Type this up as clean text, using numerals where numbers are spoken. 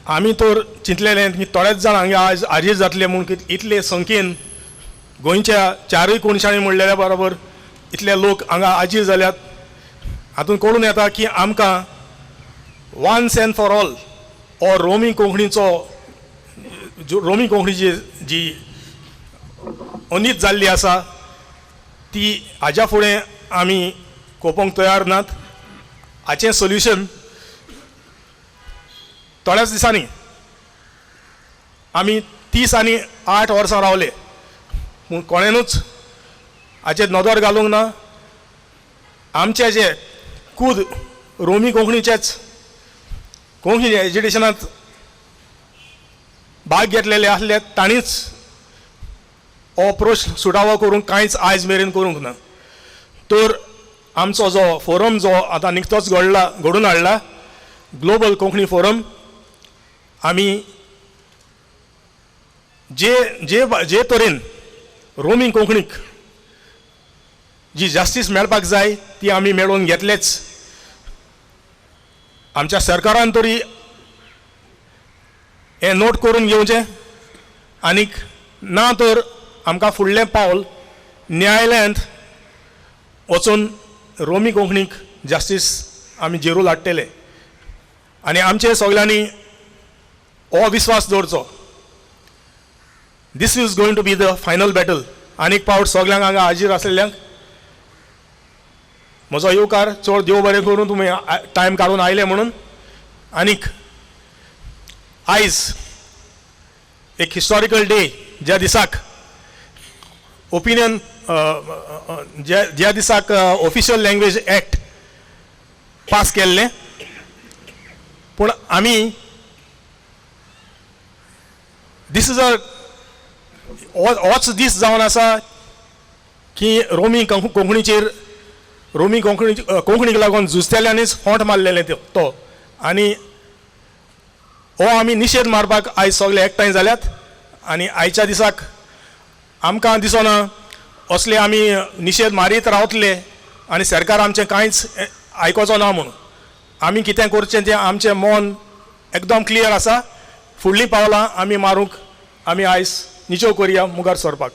आमी तर चिंतलेलें की थोडेच जाण हांगा आज हाजीर जातले म्हूण इतले संख्येन गोंयच्या चारूय कोनशांनी म्हणलेल्या बरोबर इतले लोक हांगा हाजीर जाल्यात. हातून कळून येता की आमकां वन्स एंड फॉर ऑल हो रोमी कोंकणीची जी अनीत जाल्ली आसा ती हाज्या फुडें आमी कोपोवंक तयार नात. हाचें सोल्युशन थोड्याच दिसांनी आमी 30 आनी 8 वर्सां रावले पूण कोणेनूच हाचेर नदर घालूंक ना. आमचे जे खूद रोमी कोंकणीचेच कोंकणी एज्युकेशनांत भाग घेतलेले आसले तांणीच हो प्रश्न सुटावो करूंक कांयच आयज मेरेन करूंक ना. तर आमचो जो फोरम जो आतां निकतोच घडून हाडला ग्लोबल कोंकणी फोरम, आमी जे तरेन रोमी कोंकणीक जी जस्टीस मेळपाक जाय ती आमी मेळोवन घेतलेच. आमच्या सरकारान तरी हें नोट करून घेवचें आनीक ना तर आमकां फुडलें पावल न्यायालयांत वचून रोमी कोंकणीक जस्टीस आमी जेरूल हाडटले. आनी आमचे सगळ्यांनी हो विश्वास दवरचो this is going to be the final battle. आनीक पावट सगळ्यांक हांगा हाजीर आसलेल्यांक म्हजो येवकार. चड देव बरें करून तुमी टायम काडून आयले म्हणून. आनीक आयज एक हिस्टॉरिकल डे ज्या दिसाक ओपिनियन ज्या दिसाक ऑफिशियल लँग्वेज एक्ट पास केल्लें पूण आमी दीस इज होच दीस जावन आसा की रोमी कोंकणीक लागून झुजतेल्यांनीच फोंट मारलेले तो. आनी हो आमी निशेध मारपाक आयज सगळे एकठांय जाल्यात. आनी आयच्या दिसाक आमकां दिसना असले आमी निशेध मारीत रावतले आनी सरकार आमचें कांयच आयकोचो ना म्हणून. आमी कितें करचें तें आमचें मन एकदम क्लियर आसा. फुडलीं पावलां आमी मारूंक आमी आयज निचेव करया मुखार सरपाक.